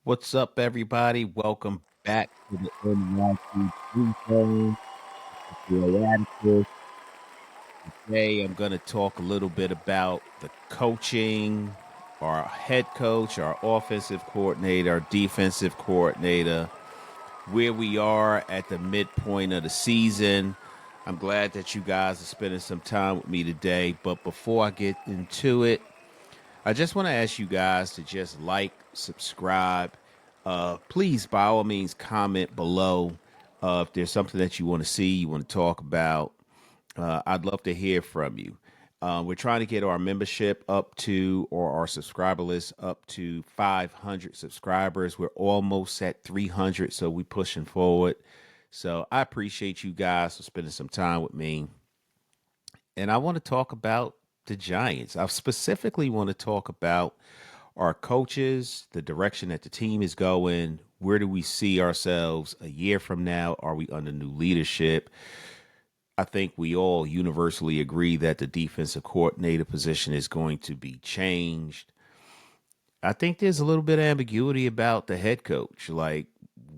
What's up, everybody? Welcome back to the NYC Zone. Attikis. Today, I'm going to talk a little bit about the coaching, our head coach, our offensive coordinator, our defensive coordinator, where we are at the midpoint of the season. I'm glad that you guys are spending some time with me today. But before I get into it, I just want to ask you guys to just like, subscribe. Please, by all means, comment below if there's something that you want to see, you want to talk about. I'd love to hear from you. We're trying to get our membership up to, or our subscriber list up to 500 subscribers. We're almost at 300, so we're pushing forward. So I appreciate you guys for spending some time with me. And I want to talk about the Giants. I specifically want to talk about our coaches, the direction that the team is going. Where do we see ourselves a year from now? Are we under new leadership? I think we all universally agree that the defensive coordinator position is going to be changed. I think there's a little bit of ambiguity about the head coach. Like,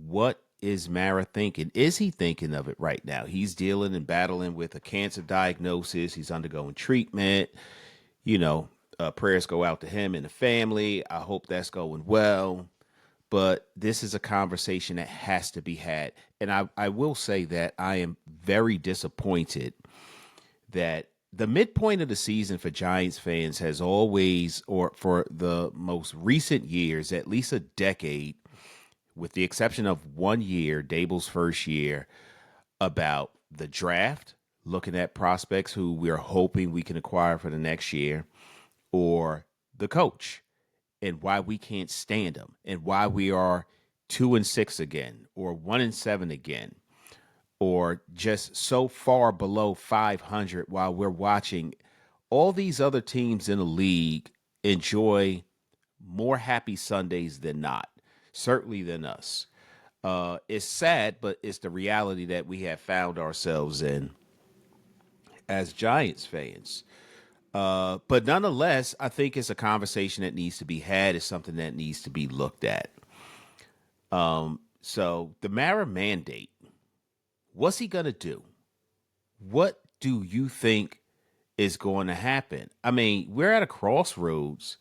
what is Mara thinking? Is he thinking of it right now? He's dealing and battling with a cancer diagnosis. He's undergoing treatment. You know, prayers go out to him and the family. I hope that's going well. But this is a conversation that has to be had. And I will say that I am very disappointed that the midpoint of the season for Giants fans has always, or for the most recent years, at least a decade, with the exception of 1 year, Daboll's first year, about the draft, looking at prospects who we're hoping we can acquire for the next year, or the coach and why we can't stand them and why we are 2-6 again or 1-7 again or just so far below 500 while we're watching all these other teams in the league enjoy more happy Sundays than not, certainly than us. It's sad, but it's the reality that we have found ourselves in as Giants fans. But nonetheless, I think it's a conversation that needs to be had. It's something that needs to be looked at. So the Mara mandate, what's he going to do? What do you think is going to happen? I mean, we're at a crossroads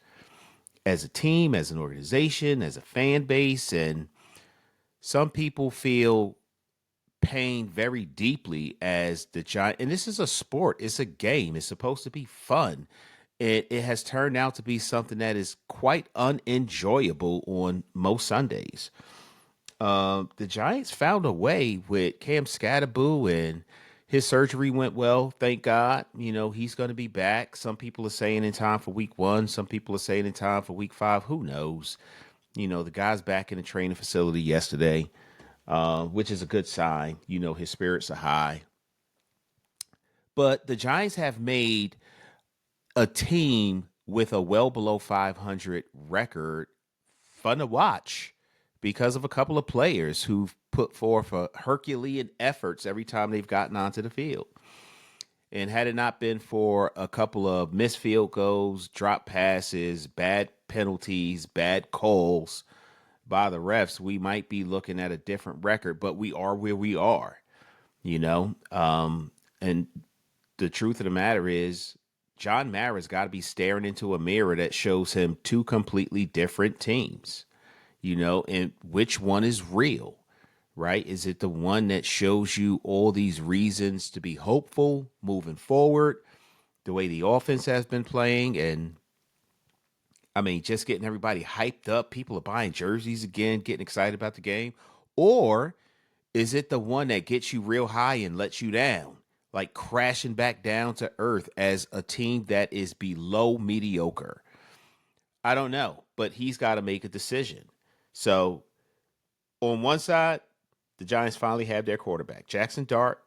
as a team, as an organization, as a fan base, and some people feel pain very deeply as the Giant. And this is a sport, it's a game, it's supposed to be fun. It has turned out to be something that is quite unenjoyable on most Sundays. The Giants found a way with Cam Scatterboo, and his surgery went well. Thank God. You know, he's going to be back. Some people are saying in time for week 1. Some people are saying in time for week 5. Who knows? You know, the guy's back in the training facility yesterday, which is a good sign. You know, his spirits are high. But the Giants have made a team with a well below 500 record fun to watch because of a couple of players who've put forth a Herculean efforts every time they've gotten onto the field. And had it not been for a couple of missed field goals, drop passes, bad penalties, bad calls by the refs, we might be looking at a different record, but we are where we are, you know? And the truth of the matter is, John Mara's got to be staring into a mirror that shows him two completely different teams, you know, and which one is real, right? Is it the one that shows you all these reasons to be hopeful moving forward, the way the offense has been playing? And I mean, just getting everybody hyped up. People are buying jerseys again, getting excited about the game. Or is it the one that gets you real high and lets you down, like crashing back down to earth as a team that is below mediocre? I don't know, but he's got to make a decision. So on one side, the Giants finally have their quarterback, Jaxson Dart,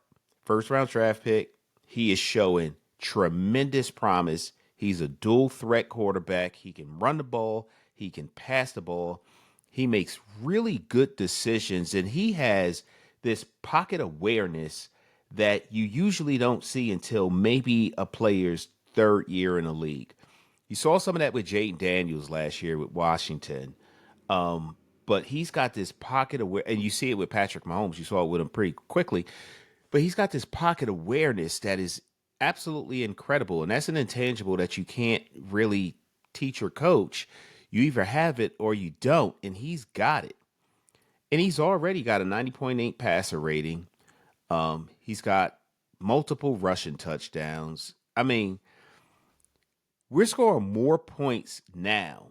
first round draft pick. He is showing tremendous promise. He's a dual threat quarterback. He can run the ball, he can pass the ball. He makes really good decisions, and he has this pocket awareness that you usually don't see until maybe a player's third year in the league. You saw some of that with Jaden Daniels last year with Washington. but he's got this pocket aware, and you see it with Patrick Mahomes. You saw it with him pretty quickly, but he's got this pocket awareness that is absolutely incredible, and that's an intangible that you can't really teach or coach. You either have it or you don't, and he's got it. And he's already got a 90.8 passer rating. He's got multiple rushing touchdowns. I mean, we're scoring more points now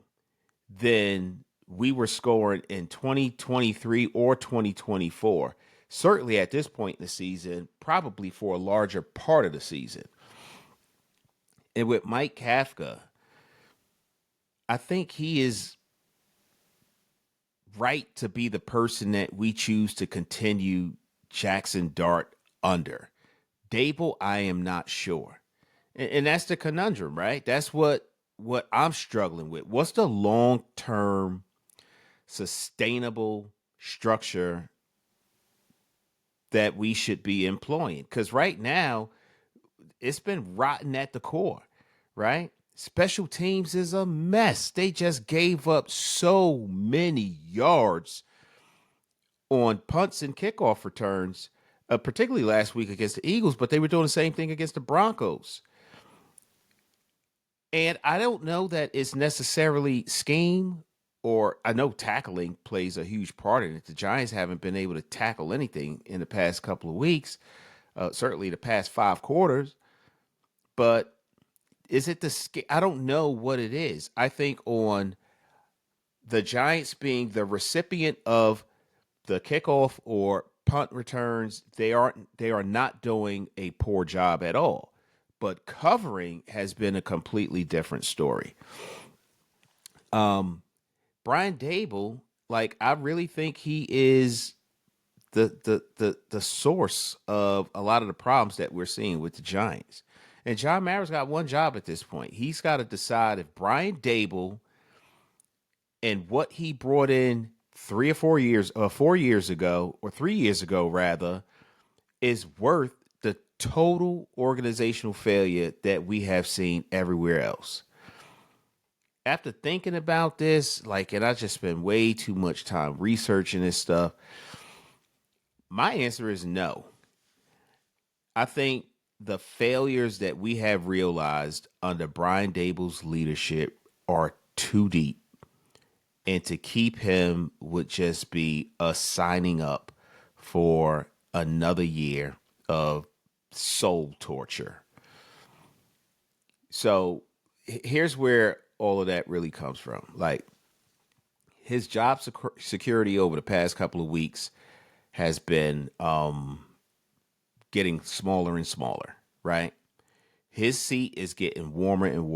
than we were scoring in 2023 or 2024. Certainly at this point in the season, probably for a larger part of the season. And with Mike Kafka, I think he is right to be the person that we choose to continue Jaxson Dart under. Daboll, I am not sure. And that's the conundrum, right? That's what I'm struggling with. What's the long-term sustainable structure that we should be employing? Because right now, it's been rotten at the core, right? Special teams is a mess. They just gave up so many yards on punts and kickoff returns, particularly last week against the Eagles, but they were doing the same thing against the Broncos. And I don't know that it's necessarily scheme, or I know tackling plays a huge part in it. The Giants haven't been able to tackle anything in the past couple of weeks, certainly the past 5 quarters. But is it the I don't know what it is. I think on the Giants being the recipient of the kickoff or punt returns, they are not doing a poor job at all. But covering has been a completely different story. Brian Daboll, like, I really think he is the source of a lot of the problems that we're seeing with the Giants. And John Mara's got one job at this point. He's got to decide if Brian Daboll and what he brought in 4 years ago, or 3 years ago rather, is worth the total organizational failure that we have seen everywhere else. After thinking about this, like, and I just spent way too much time researching this stuff, my answer is no. I think the failures that we have realized under Brian Daboll's leadership are too deep. And to keep him would just be us signing up for another year of soul torture. So here's where all of that really comes from. Like, his job security over the past couple of weeks has been getting smaller and smaller, right? His seat is getting warmer and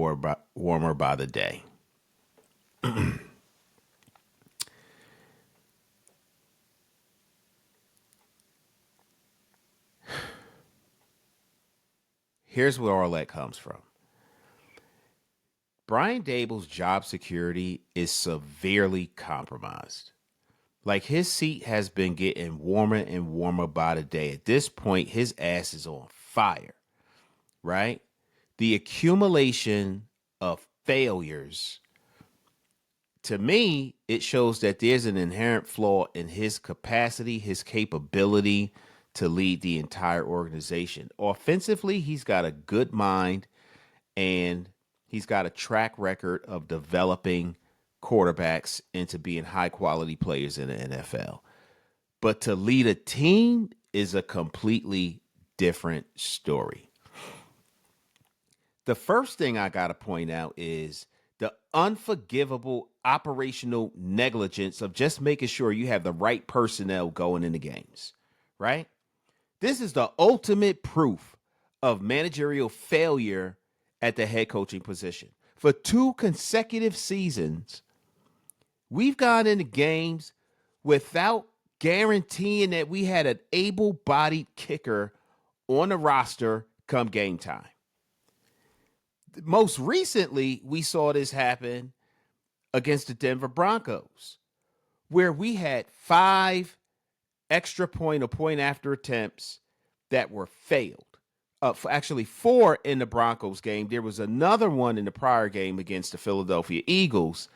warmer by the day. Here's where all that comes from. Brian Daboll's job security is severely compromised. Like, his seat has been getting warmer and warmer by the day. At this point, his ass is on fire, right? The accumulation of failures, to me, it shows that there's an inherent flaw in his capacity, his capability to lead the entire organization. Offensively, he's got a good mind, and he's got a track record of developing quarterbacks into being high quality players in the NFL. But to lead a team is a completely different story. The first thing I got to point out is the unforgivable operational negligence of just making sure you have the right personnel going into games, right? This is the ultimate proof of managerial failure at the head coaching position. For 2 consecutive seasons, we've gone into games without guaranteeing that we had an able-bodied kicker on the roster come game time. Most recently, we saw this happen against the Denver Broncos, where we had 5 extra point or point after attempts that were failed. Actually, 4 in the Broncos game. There was another one in the prior game against the Philadelphia Eagles.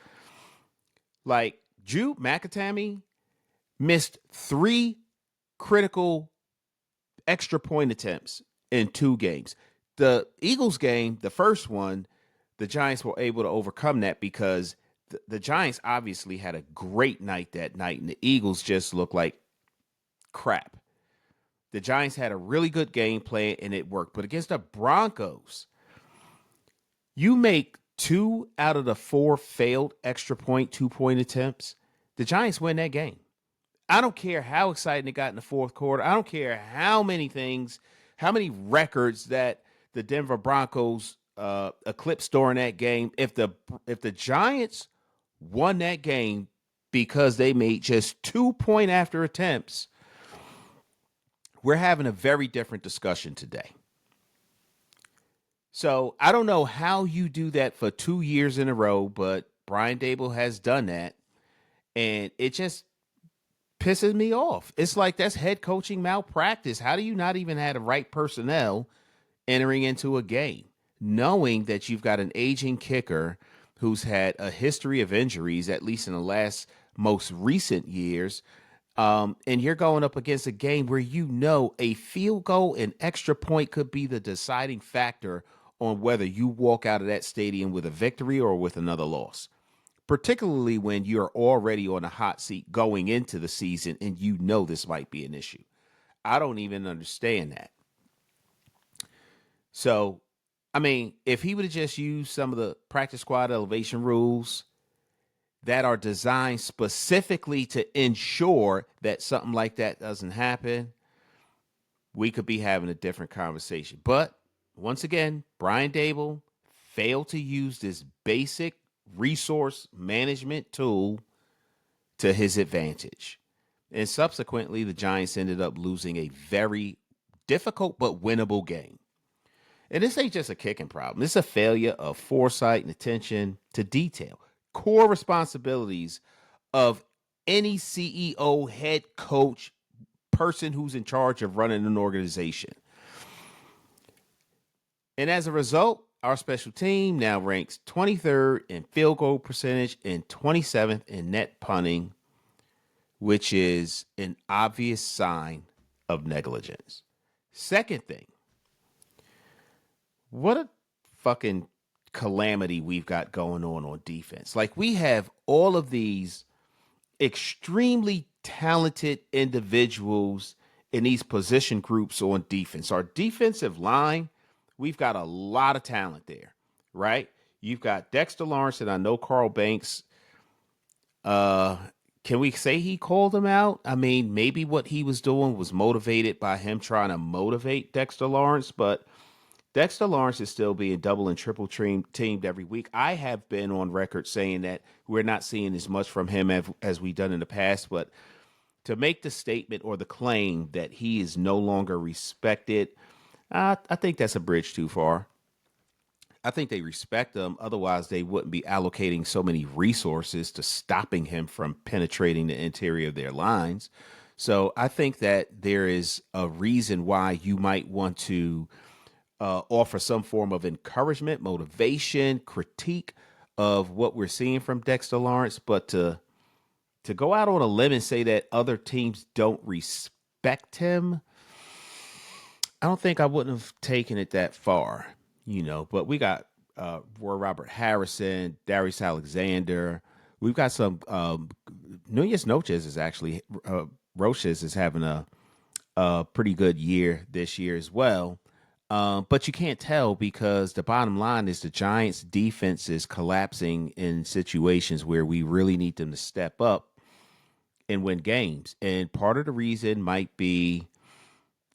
Like, Drew McAtamney missed 3 critical extra point attempts in 2 games. The Eagles game, the first one, the Giants were able to overcome that because the Giants obviously had a great night that night, and the Eagles just looked like crap. The Giants had a really good game plan, and it worked. But against the Broncos, you make 2 out of the 4 failed extra point, 2-point attempts. The Giants win that game. I don't care how exciting it got in the fourth quarter. I don't care how many records that the Denver Broncos eclipsed during that game. If the Giants won that game because they made just 2-point after attempts, we're having a very different discussion today. So I don't know how you do that for 2 years in a row, but Brian Daboll has done that, and it just pisses me off. It's like that's head coaching malpractice. How do you not even have the right personnel entering into a game, knowing that you've got an aging kicker who's had a history of injuries, at least in the last most recent years, and you're going up against a game where you know a field goal and extra point could be the deciding factor on whether you walk out of that stadium with a victory or with another loss, particularly when you're already on a hot seat going into the season and you know this might be an issue. I don't even understand that. So, I mean, if he would have just used some of the practice squad elevation rules that are designed specifically to ensure that something like that doesn't happen, we could be having a different conversation. But once again, Brian Daboll failed to use this basic resource management tool to his advantage. And subsequently, the Giants ended up losing a very difficult but winnable game. And this ain't just a kicking problem. It's a failure of foresight and attention to detail, core responsibilities of any CEO, head coach, person who's in charge of running an organization. And as a result, our special team now ranks 23rd in field goal percentage and 27th in net punting, which is an obvious sign of negligence. Second thing, what a fucking calamity we've got going on defense. Like, we have all of these extremely talented individuals in these position groups on defense. Our defensive line, we've got a lot of talent there, right? You've got Dexter Lawrence, and I know Carl Banks. Can we say he called him out? I mean, maybe what he was doing was motivated by him trying to motivate Dexter Lawrence, but Dexter Lawrence is still being double and triple teamed every week. I have been on record saying that we're not seeing as much from him as we've done in the past, but to make the statement or the claim that he is no longer respected, I think that's a bridge too far. I think they respect him. Otherwise, they wouldn't be allocating so many resources to stopping him from penetrating the interior of their lines. So I think that there is a reason why you might want to offer some form of encouragement, motivation, critique of what we're seeing from Dexter Lawrence. But to go out on a limb and say that other teams don't respect him, I don't think I wouldn't have taken it that far, But we got Roy Robert Harrison, Darius Alexander. We've got some Nunez Noches is actually Roches is having a pretty good year this year as well. But you can't tell because the bottom line is the Giants' defense is collapsing in situations where we really need them to step up and win games. And part of the reason might be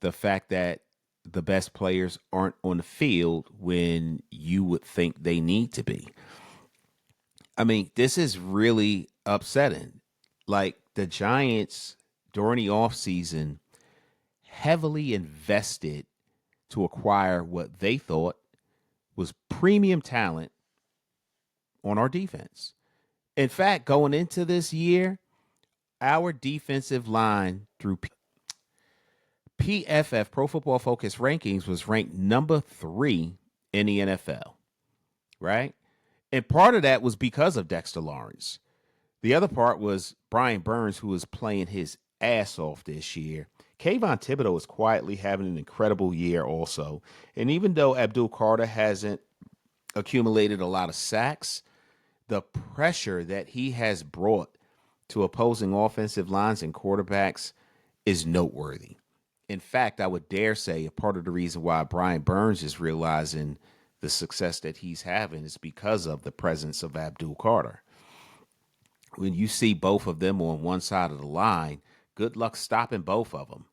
the fact that the best players aren't on the field when you would think they need to be. I mean, this is really upsetting. Like, the Giants during the offseason heavily invested to acquire what they thought was premium talent on our defense. In fact, going into this year, our defensive line through PFF, Pro Football Focus rankings, was ranked number 3 in the NFL, right? And part of that was because of Dexter Lawrence. The other part was Brian Burns, who was playing his ass off this year. Kayvon Thibodeau is quietly having an incredible year also. And even though Abdul Carter hasn't accumulated a lot of sacks, the pressure that he has brought to opposing offensive lines and quarterbacks is noteworthy. In fact, I would dare say a part of the reason why Brian Burns is realizing the success that he's having is because of the presence of Abdul Carter. When you see both of them on one side of the line, good luck stopping both of them.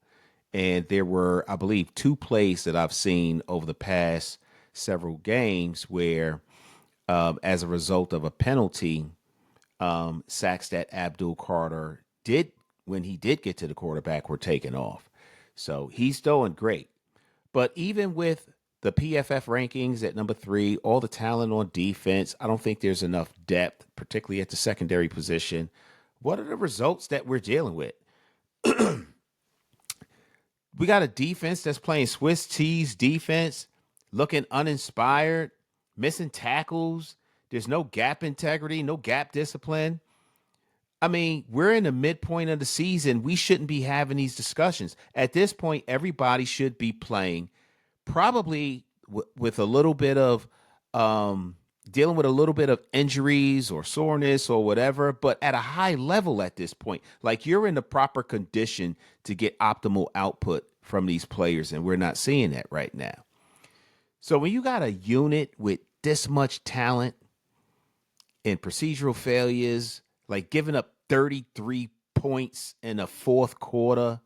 And there were, I believe, two plays that I've seen over the past several games where, as a result of a penalty, sacks that Abdul Carter did when he did get to the quarterback were taken off. So he's doing great. But even with the PFF rankings at number 3, all the talent on defense, I don't think there's enough depth, particularly at the secondary position. What are the results that we're dealing with? We got a defense that's playing Swiss cheese defense, looking uninspired, missing tackles. There's no gap integrity, no gap discipline. I mean, we're in the midpoint of the season. We shouldn't be having these discussions. At this point, everybody should be playing probably with a little bit of dealing with a little bit of injuries or soreness or whatever, but at a high level at this point. Like you're in the proper condition to get optimal output from these players, and we're not seeing that right now. So when you got a unit with this much talent and procedural failures, like giving up 33 points in the fourth quarter,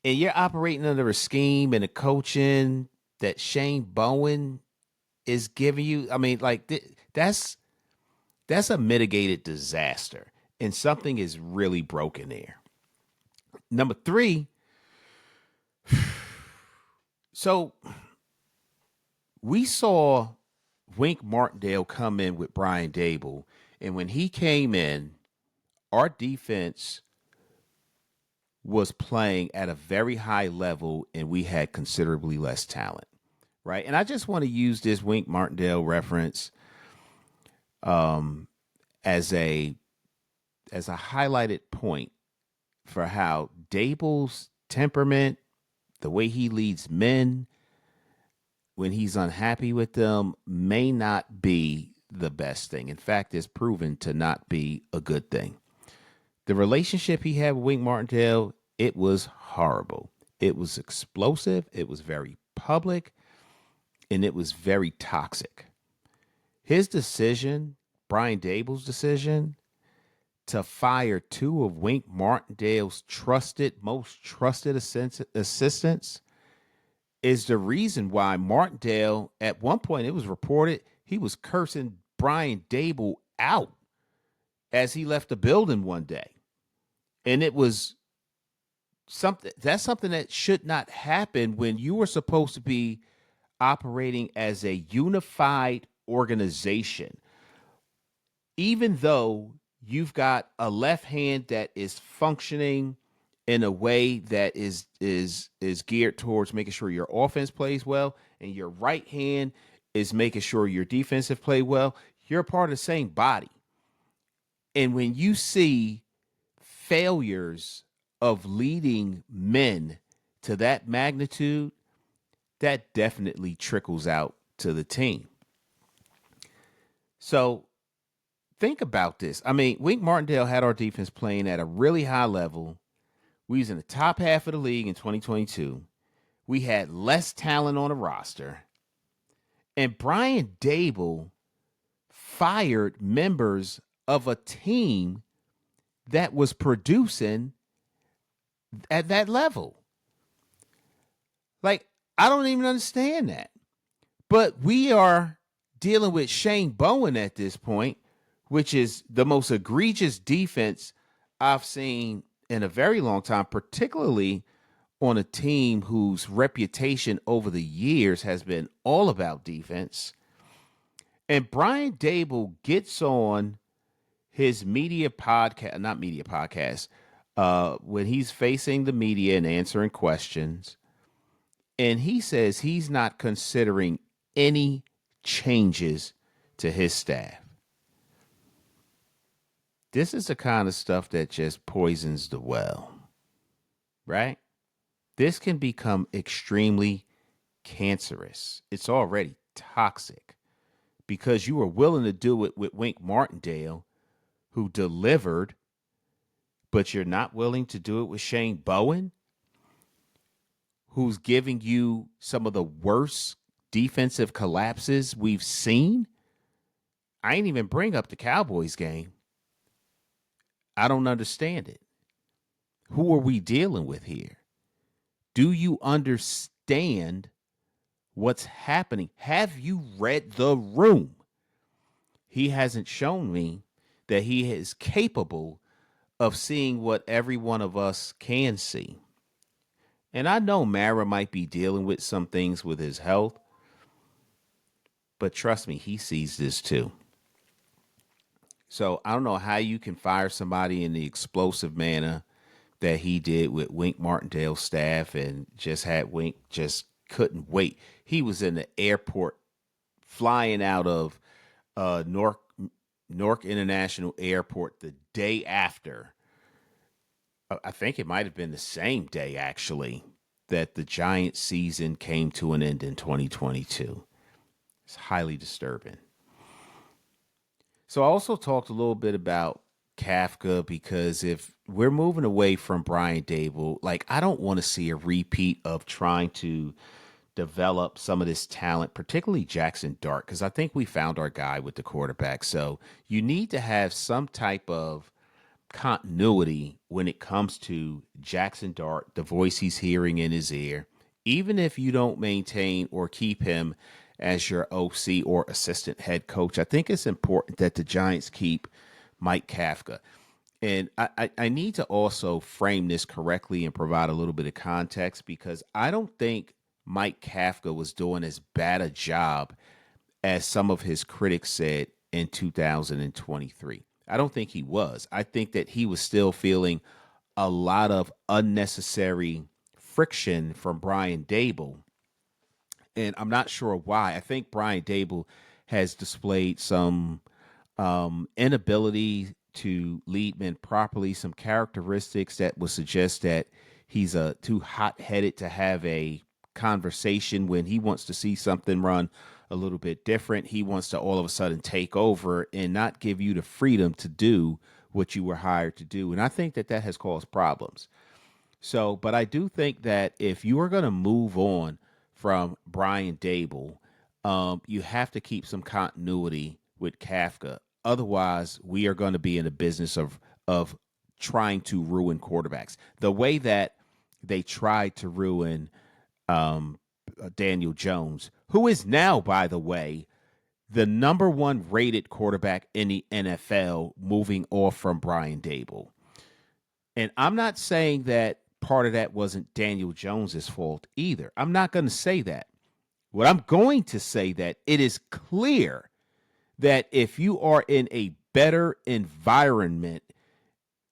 and you're operating under a scheme and a coaching that Shane Bowen is giving you, I mean, like that's a mitigated disaster, and something is really broken there. Number 3, so we saw Wink Martindale come in with Brian Daboll, and when he came in, our defense was playing at a very high level, and we had considerably less talent, right? And I just want to use this Wink Martindale reference as a highlighted point for how Daboll's temperament, the way he leads men when he's unhappy with them, may not be the best thing. In fact, it's proven to not be a good thing. The relationship he had with Wink Martindale, it was horrible. It was explosive. It was very public, and it was very toxic. His decision, Brian Daboll's decision, to fire 2 of Wink Martindale's most trusted assistants is the reason why Martindale, at one point, it was reported he was cursing Brian Daboll out as he left the building one day. And it was something that should not happen when you were supposed to be operating as a unified organization. Even though you've got a left hand that is functioning in a way that is geared towards making sure your offense plays well, and your right hand is making sure your defensive play well, you're a part of the same body. And when you see failures of leading men to that magnitude, that definitely trickles out to the team. So think about this. I mean, Wink Martindale had our defense playing at a really high level. We was in the top half of the league in 2022. We had less talent on the roster. And Brian Daboll fired members of a team that was producing at that level. Like, I don't even understand that. But we are dealing with Shane Bowen at this point, which is the most egregious defense I've seen in a very long time, particularly on a team whose reputation over the years has been all about defense. And Brian Daboll gets on his podcast, when he's facing the media and answering questions, and he says he's not considering any changes to his staff. This is the kind of stuff that just poisons the well, right? This can become extremely cancerous. It's already toxic because you were willing to do it with Wink Martindale, who delivered, but you're not willing to do it with Shane Bowen, who's giving you some of the worst defensive collapses we've seen. I ain't even bring up the Cowboys game. I don't understand it. Who are we dealing with here? Do you understand what's happening? Have you read the room? He hasn't shown me that he is capable of seeing what every one of us can see. And I know Mara might be dealing with some things with his health, but trust me, he sees this too. So I don't know how you can fire somebody in the explosive manner that he did with Wink Martindale's staff and just had Wink just couldn't wait. He was in the airport flying out of Newark International Airport the day after. I think it might have been the same day, actually, that the Giants season came to an end in 2022. It's highly disturbing. So I also talked a little bit about Kafka because if we're moving away from Brian Daboll, like I don't want to see a repeat of trying to develop some of this talent, particularly Jaxson Dart, because I think we found our guy with the quarterback. So you need to have some type of continuity when it comes to Jaxson Dart, the voice he's hearing in his ear, even if you don't maintain or keep him as your OC or assistant head coach. I think it's important that the Giants keep Mike Kafka. And I need to also frame this correctly and provide a little bit of context because I don't think Mike Kafka was doing as bad a job as some of his critics said in 2023. I don't think he was. I think that he was still feeling a lot of unnecessary friction from Brian Daboll. And I'm not sure why. I think Brian Daboll has displayed some inability to lead men properly, some characteristics that would suggest that he's too hot-headed to have a conversation when he wants to see something run a little bit different. He wants to all of a sudden take over and not give you the freedom to do what you were hired to do. And I think that that has caused problems. So, but I do think that if you are going to move on from Brian Daboll, you have to keep some continuity with Kafka. Otherwise, we are going to be in the business of trying to ruin quarterbacks. The way that they tried to ruin Daniel Jones, who is now, by the way, the number one rated quarterback in the NFL, moving off from Brian Daboll. And I'm not saying that part of that wasn't Daniel Jones's fault either. I'm not going to say that. What I'm going to say that it is clear that if you are in a better environment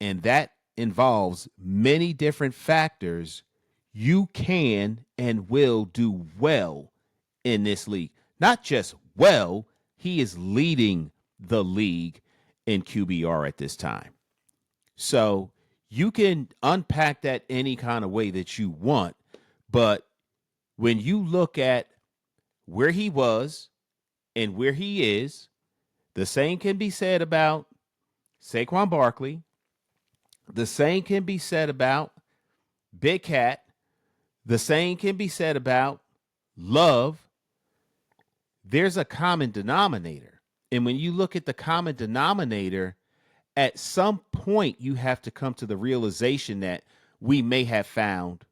and that involves many different factors, you can and will do well in this league. Not just well, he is leading the league in QBR at this time. So you can unpack that any kind of way that you want. But when you look at where he was and where he is, the same can be said about Saquon Barkley. The same can be said about Big Cat. The same can be said about Love. There's a common denominator. And when you look at the common denominator, at some point you have to come to the realization that we may have found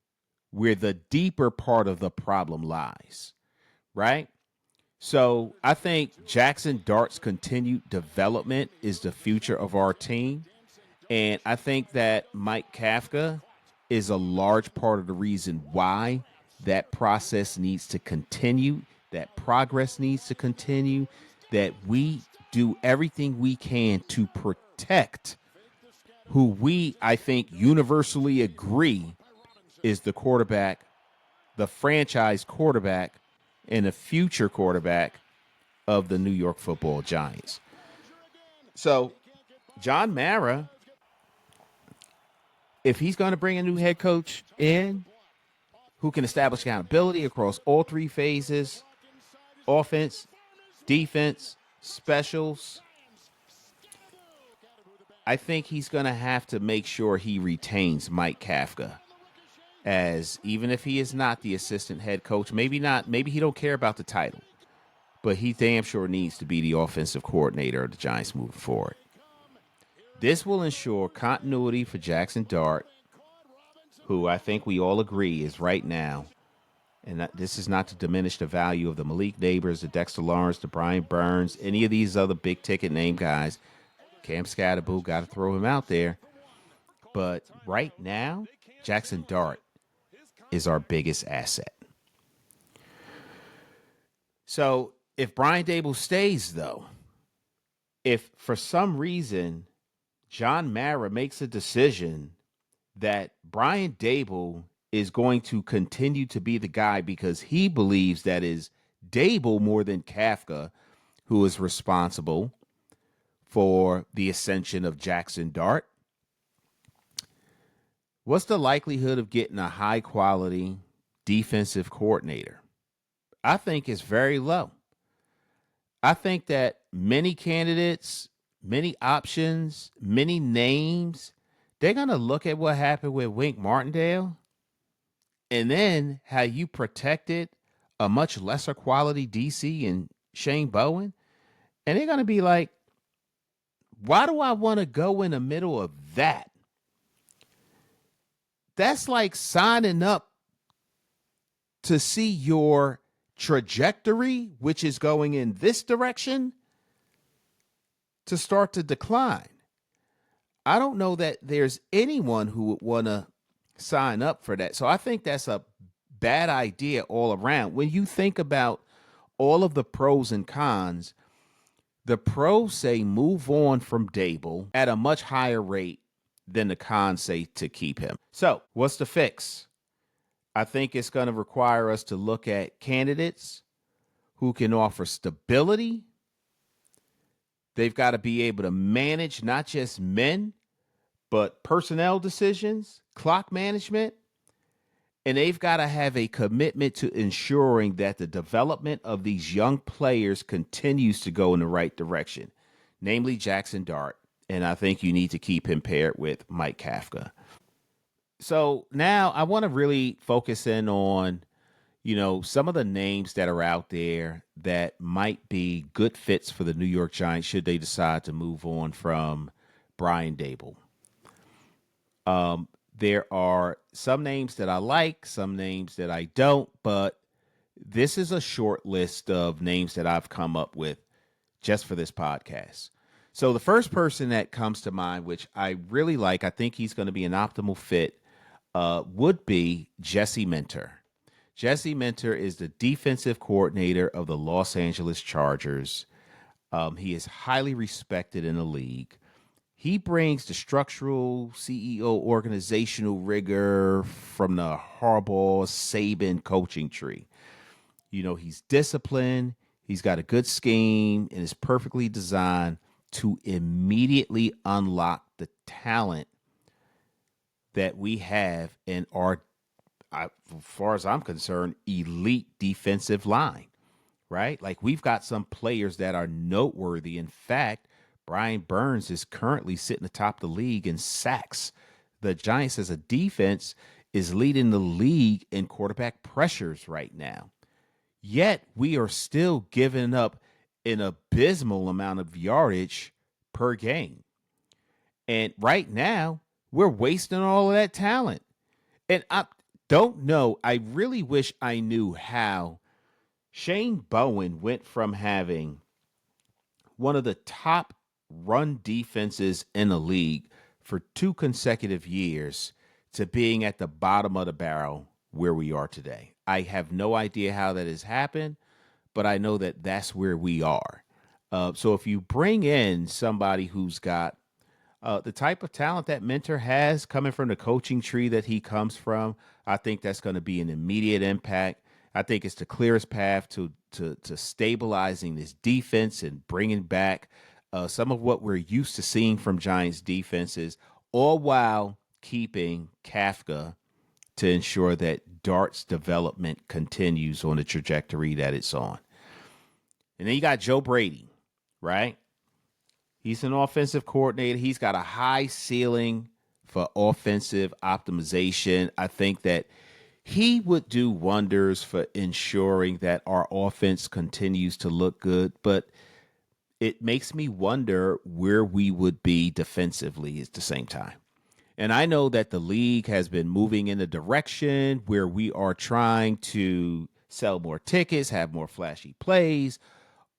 where the deeper part of the problem lies, right? So I think Jaxson Dart's continued development is the future of our team. And I think that Mike Kafka is a large part of the reason why that process needs to continue, that progress needs to continue, that we do everything we can to protect who we, I think, universally agree is the quarterback, the franchise quarterback, and the future quarterback of the New York Football Giants. So John Mara, if he's going to bring a new head coach in who can establish accountability across all three phases, offense, defense, specials, I think he's going to have to make sure he retains Mike Kafka as, even if he is not the assistant head coach, maybe not, maybe he don't care about the title, but he damn sure needs to be the offensive coordinator of the Giants moving forward. This will ensure continuity for Jaxson Dart, who I think we all agree is right now, and this is not to diminish the value of the Malik Neighbors, the Dexter Lawrence, the Brian Burns, any of these other big ticket name guys. Cam Scatterboo, got to throw him out there. But right now, Jaxson Dart is our biggest asset. So if Brian Daboll stays, though, if for some reason John Mara makes a decision that Brian Daboll is going to continue to be the guy because he believes that is Daboll more than Kafka who is responsible for the ascension of Jaxson Dart, what's the likelihood of getting a high quality defensive coordinator? I think it's very low. I think that many candidates, many options, many names, they're going to look at what happened with Wink Martindale and then how you protected a much lesser quality DC and Shane Bowen. And they're going to be like, why do I want to go in the middle of that? That's like signing up to see your trajectory, which is going in this direction, to start to decline. I don't know that there's anyone who would want to sign up for that. So I think that's a bad idea all around. When you think about all of the pros and cons, the pros say move on from Daboll at a much higher rate than the cons say to keep him. So what's the fix? I think it's going to require us to look at candidates who can offer stability. They've got to be able to manage not just men, but personnel decisions, clock management, and they've got to have a commitment to ensuring that the development of these young players continues to go in the right direction, namely Jaxson Dart. And I think you need to keep him paired with Mike Kafka. So now I want to really focus in on, some of the names that are out there that might be good fits for the New York Giants should they decide to move on from Brian Daboll. There are some names that I like, some names that I don't, but this is a short list of names that I've come up with just for this podcast. So the first person that comes to mind, which I really like, I think he's going to be an optimal fit, would be Jesse Minter. Jesse Minter is the defensive coordinator of the Los Angeles Chargers. He is highly respected in the league. He brings the structural CEO organizational rigor from the Harbaugh Saban coaching tree. He's disciplined. He's got a good scheme and is perfectly designed to immediately unlock the talent that we have in our, as far as I'm concerned, elite defensive line, right? Like we've got some players that are noteworthy. In fact, Brian Burns is currently sitting atop the league in sacks. The Giants as a defense is leading the league in quarterback pressures right now. Yet we are still giving up an abysmal amount of yardage per game. And right now, we're wasting all of that talent. And I don't know. I really wish I knew how Shane Bowen went from having one of the top run defenses in the league for 2 consecutive years to being at the bottom of the barrel where we are today. I have no idea how that has happened, but I know that that's where we are. So if you bring in somebody who's got the type of talent that Minter has coming from the coaching tree that he comes from, I think that's going to be an immediate impact. I think it's the clearest path to stabilizing this defense and bringing back some of what we're used to seeing from Giants defenses, all while keeping Kafka to ensure that Dart's development continues on the trajectory that it's on. And then you got Joe Brady, right? He's an offensive coordinator. He's got a high ceiling for offensive optimization. I think that he would do wonders for ensuring that our offense continues to look good, but it makes me wonder where we would be defensively at the same time. And I know that the league has been moving in a direction where we are trying to sell more tickets, have more flashy plays.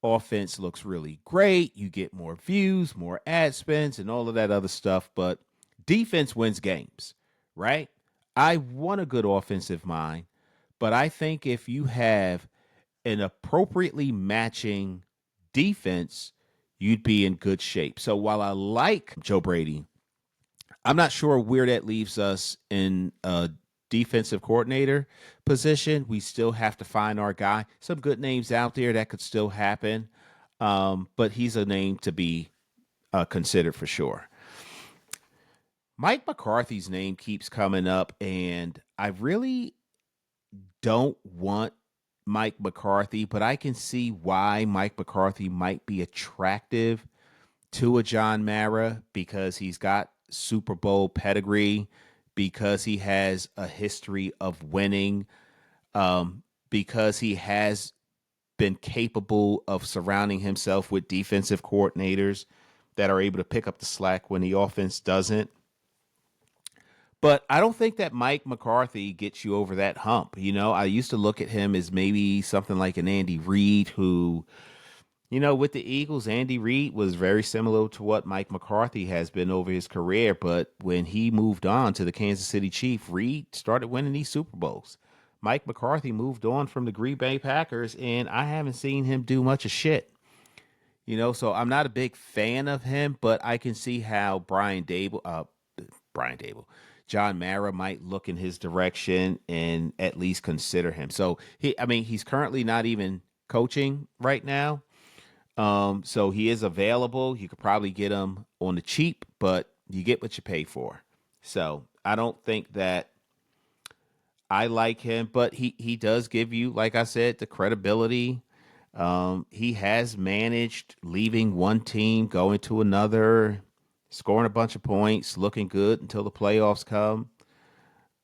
Offense looks really great. You get more views, more ad spends, and all of that other stuff. But defense wins games, right? I want a good offensive mind, but I think if you have an appropriately matching defense, you'd be in good shape. So while I like Joe Brady, I'm not sure where that leaves us in a defensive coordinator position. We still have to find our guy. Some good names out there that could still happen, but he's a name to be considered for sure. Mike McCarthy's name keeps coming up, and I really don't want Mike McCarthy, but I can see why Mike McCarthy might be attractive to a John Mara because he's got Super Bowl pedigree, because he has a history of winning, because he has been capable of surrounding himself with defensive coordinators that are able to pick up the slack when the offense doesn't. But I don't think that Mike McCarthy gets you over that hump. You know, I used to look at him as maybe something like an Andy Reid who, you know, with the Eagles, Andy Reid was very similar to what Mike McCarthy has been over his career. But when he moved on to the Kansas City Chiefs, Reid started winning these Super Bowls. Mike McCarthy moved on from the Green Bay Packers, and I haven't seen him do much of shit. You know, so I'm not a big fan of him, but I can see how Brian Daboll, John Mara might look in his direction and at least consider him. So he's currently not even coaching right now. So he is available. You could probably get him on the cheap, but you get what you pay for. So I don't think that I like him, but he does give you, like I said, the credibility. He has managed leaving one team, going to another, scoring a bunch of points, looking good until the playoffs come.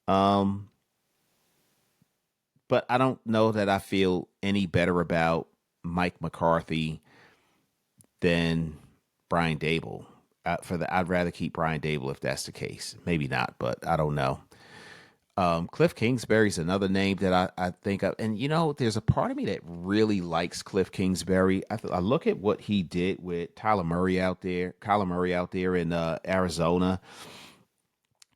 Um, but I don't know that I feel any better about Mike McCarthy than Brian Daboll. I'd rather keep Brian Daboll if that's the case. Maybe not, but I don't know. Cliff Kingsbury's another name that I think of. And, you know, there's a part of me that really likes Cliff Kingsbury. I look at what he did with Kyler Murray out there in Arizona.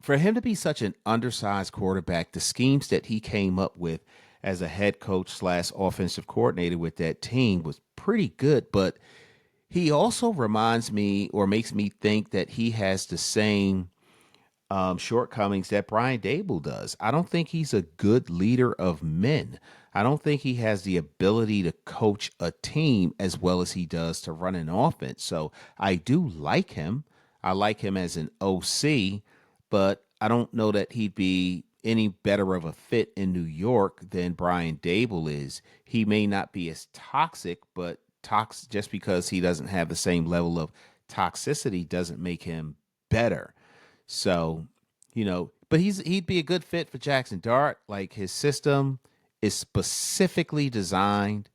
For him to be such an undersized quarterback, the schemes that he came up with as a head coach slash offensive coordinator with that team was pretty good. But he also reminds me or makes me think that he has the same shortcomings that Brian Daboll does. I don't think he's a good leader of men. I don't think he has the ability to coach a team as well as he does to run an offense. So I do like him. I like him as an OC, but I don't know that he'd be any better of a fit in New York than Brian Daboll is. He may not be as toxic, but just because he doesn't have the same level of toxicity doesn't make him better. So, you know, but he'd be a good fit for Jaxson Dart. Like his system is specifically designed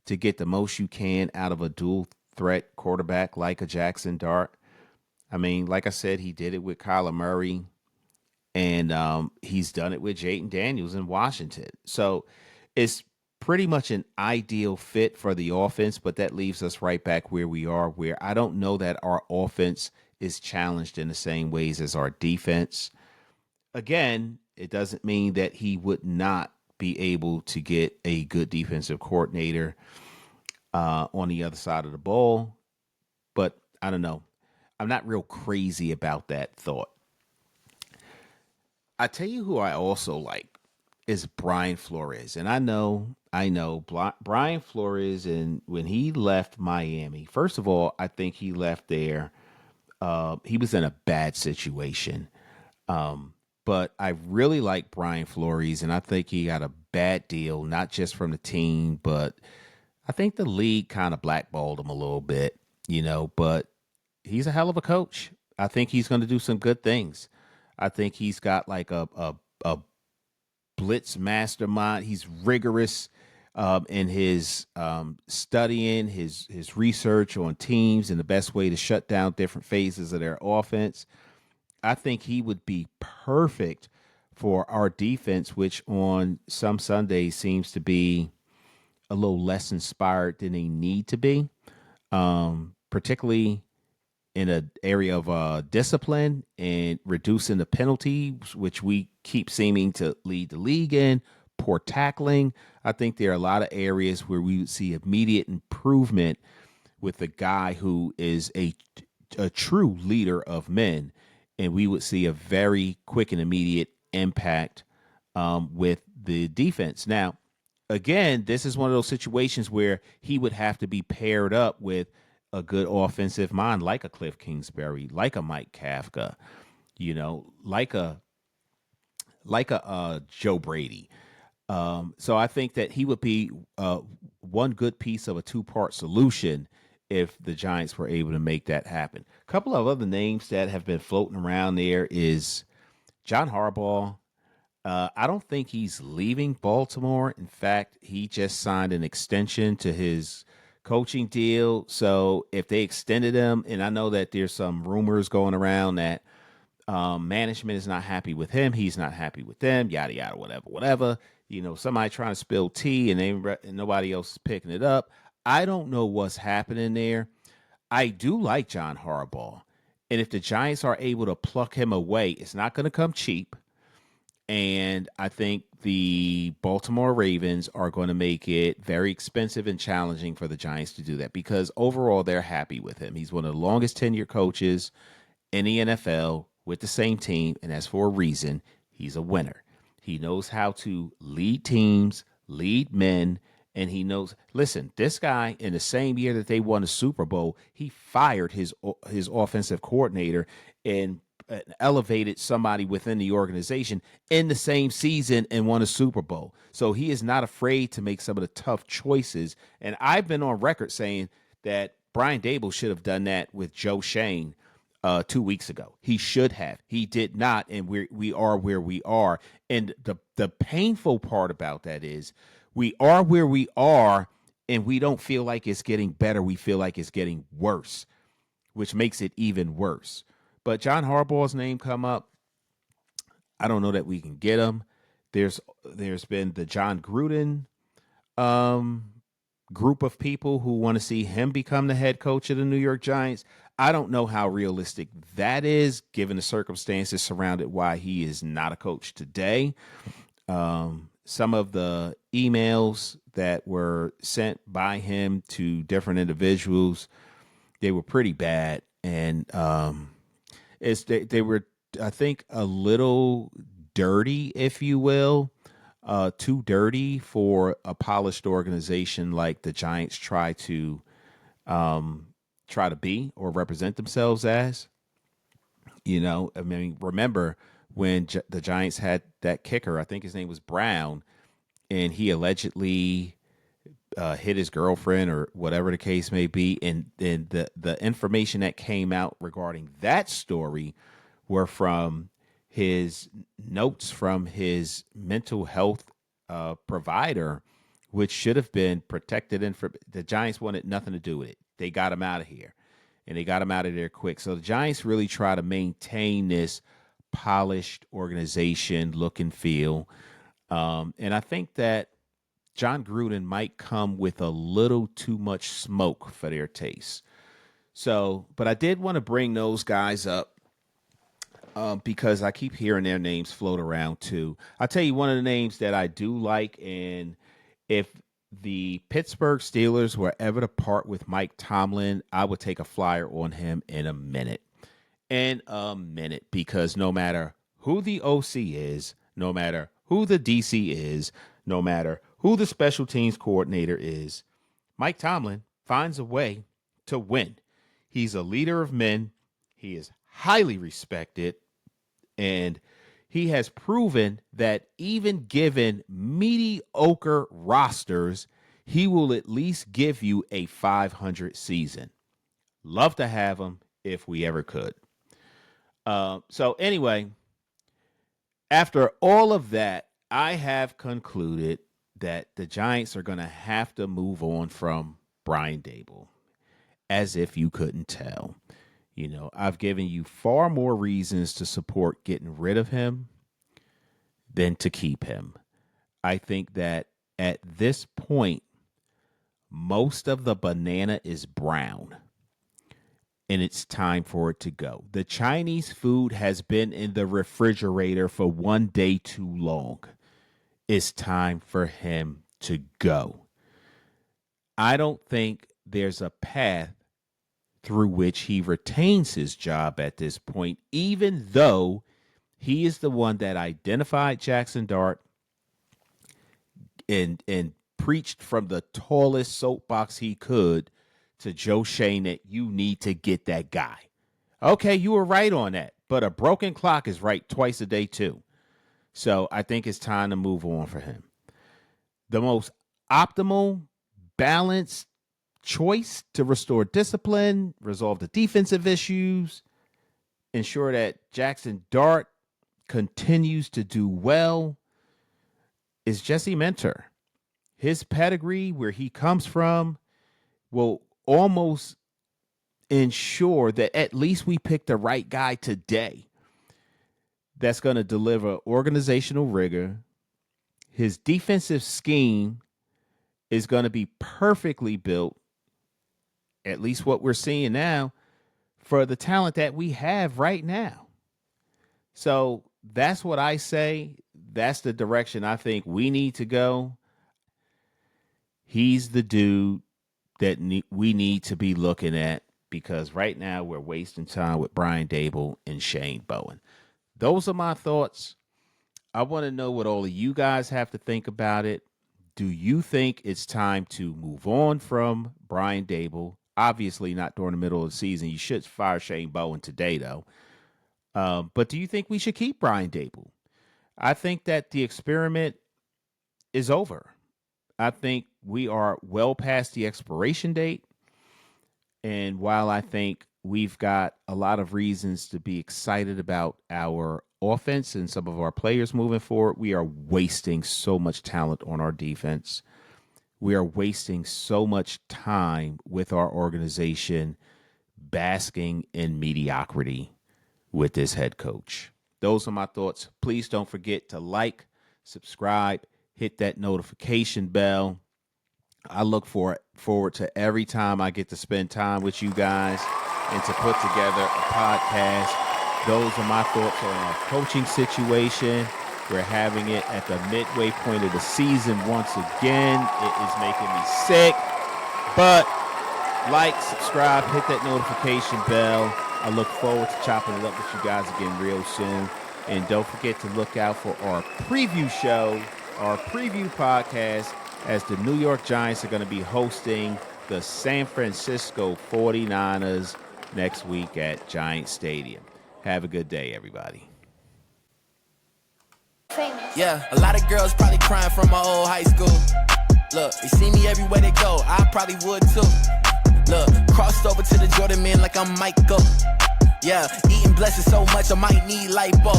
to get the most you can out of a dual threat quarterback like a Jaxson Dart. I mean, like I said, he did it with Kyler Murray, and he's done it with Jayden Daniels in Washington. So it's pretty much an ideal fit for the offense, but that leaves us right back where we are, where I don't know that our offense is challenged in the same ways as our defense. Again, it doesn't mean that he would not be able to get a good defensive coordinator on the other side of the ball, but I don't know. I'm not real crazy about that thought. I tell you who I also like is Brian Flores. And I know Brian Flores, and when he left Miami, first of all, I think he left there. He was in a bad situation. Um, but I really like Brian Flores, and I think he got a bad deal, not just from the team, but I think the league kind of blackballed him a little bit, but he's a hell of a coach. I think he's going to do some good things. I think he's got like a blitz mastermind. He's rigorous in his studying, his research on teams and the best way to shut down different phases of their offense. I think he would be perfect for our defense, which on some Sundays seems to be a little less inspired than they need to be, particularly in an area of discipline and reducing the penalties, which we keep seeming to lead the league in, poor tackling. I think there are a lot of areas where we would see immediate improvement with a guy who is a true leader of men, and we would see a very quick and immediate impact with the defense. Now, again, this is one of those situations where he would have to be paired up with a good offensive mind, like a Cliff Kingsbury, like a Mike Kafka, like a Joe Brady. So I think that he would be one good piece of a two-part solution if the Giants were able to make that happen. A couple of other names that have been floating around there is John Harbaugh. I don't think he's leaving Baltimore. In fact, he just signed an extension to his coaching deal. So if they extended him, and I know that there's some rumors going around that management is not happy with him, he's not happy with them, yada yada, whatever, whatever. Somebody trying to spill tea and nobody else is picking it up. I don't know what's happening there. I do like John Harbaugh, and if the Giants are able to pluck him away, it's not going to come cheap. And I think the Baltimore Ravens are going to make it very expensive and challenging for the Giants to do that because overall they're happy with him. He's one of the longest tenured coaches in the NFL with the same team. And that's for a reason. He's a winner. He knows how to lead teams, lead men, and he knows. Listen, this guy in the same year that they won the Super Bowl, he fired his offensive coordinator and elevated somebody within the organization in the same season and won a Super Bowl. So he is not afraid to make some of the tough choices. And I've been on record saying that Brian Daboll should have done that with Joe Shane 2 weeks ago. He should have. He did not, and we are where we are. And the painful part about that is we are where we are, and we don't feel like it's getting better. We feel like it's getting worse, which makes it even worse. But John Harbaugh's name come up. I don't know that we can get him. There's been the John Gruden um, group of people who want to see him become the head coach of the New York Giants. I don't know how realistic that is, given the circumstances surrounded why he is not a coach today. Some of the emails that were sent by him to different individuals, they were pretty bad, and they were, I think, a little dirty, if you will, too dirty for a polished organization like the Giants try to be or represent themselves as. I mean, remember when the Giants had that kicker? I think his name was Brown, and he allegedly hit his girlfriend or whatever the case may be. And then the information that came out regarding that story were from his notes from his mental health provider, which should have been protected. And the Giants wanted nothing to do with it. They got him out of here, and they got him out of there quick. So the Giants really try to maintain this polished organization look and feel. And I think that John Gruden might come with a little too much smoke for their taste. So, but I did want to bring those guys up because I keep hearing their names float around too. I'll tell you one of the names that I do like, and if the Pittsburgh Steelers were ever to part with Mike Tomlin, I would take a flyer on him in a minute. In a minute, because no matter who the OC is, no matter who the DC is, no matter who the special teams coordinator is, Mike Tomlin finds a way to win. He's a leader of men. He is highly respected, and he has proven that even given mediocre rosters, he will at least give you a 500 season. Love to have him if we ever could. So anyway, after all of that, I have concluded that the Giants are going to have to move on from Brian Daboll, as if you couldn't tell. You know, I've given you far more reasons to support getting rid of him than to keep him. I think that at this point, most of the banana is brown, and it's time for it to go. The Chinese food has been in the refrigerator for one day too long. It's time for him to go. I don't think there's a path through which he retains his job at this point, even though he is the one that identified Jaxson Dart and preached from the tallest soapbox he could to Joe Shane that you need to get that guy. Okay, you were right on that, but a broken clock is right twice a day too. So I think it's time to move on for him. The most optimal, balanced choice to restore discipline, resolve the defensive issues, ensure that Jaxson Dart continues to do well is Jesse Minter. His pedigree, where he comes from, will almost ensure that at least we pick the right guy today that's going to deliver organizational rigor. His defensive scheme is going to be perfectly built, at least what we're seeing now, for the talent that we have right now. So that's what I say. That's the direction I think we need to go. He's the dude that we need to be looking at, because right now we're wasting time with Brian Daboll and Shane Bowen. Those are my thoughts. I want to know what all of you guys have to think about it. Do you think it's time to move on from Brian Daboll? Obviously not during the middle of the season. You should fire Shane Bowen today, though. But do you think we should keep Brian Daboll? I think that the experiment is over. I think we are well past the expiration date. And while I think we've got a lot of reasons to be excited about our offense and some of our players moving forward, we are wasting so much talent on our defense. We are wasting so much time with our organization basking in mediocrity with this head coach. Those are my thoughts. Please don't forget to like, subscribe, hit that notification bell. I look forward to every time I get to spend time with you guys and to put together a podcast. Those are my thoughts on our coaching situation. We're having it at the midway point of the season once again. It is making me sick. But like, subscribe, hit that notification bell. I look forward to chopping it up with you guys again real soon. And don't forget to look out for our preview show, our preview podcast, as the New York Giants are going to be hosting the San Francisco 49ers next week at Giant Stadium. Have a good day, everybody. Yeah, a lot of girls probably crying from my old high school. Look, they see me everywhere they go. I probably would too. Look, crossed over to the Jordan man like I'm Michael. Yeah, eating blessings so much I might need lipo.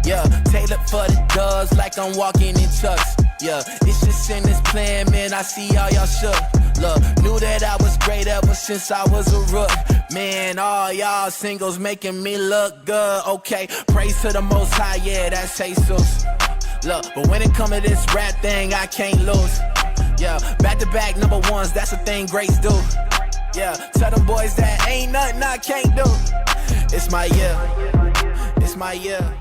Yeah, tailored for the doves like I'm walking in chucks. Yeah, it's just in this plan, man, I see how y'all shook. Look, knew that I was great ever since I was a rook. Man, all y'all singles making me look good. Okay, praise to the Most High, yeah, that's Jesus. Look, but when it come to this rap thing, I can't lose. Yeah, back-to-back number ones, that's the thing greats do. Yeah, tell them boys that ain't nothing I can't do. It's my year. It's my year.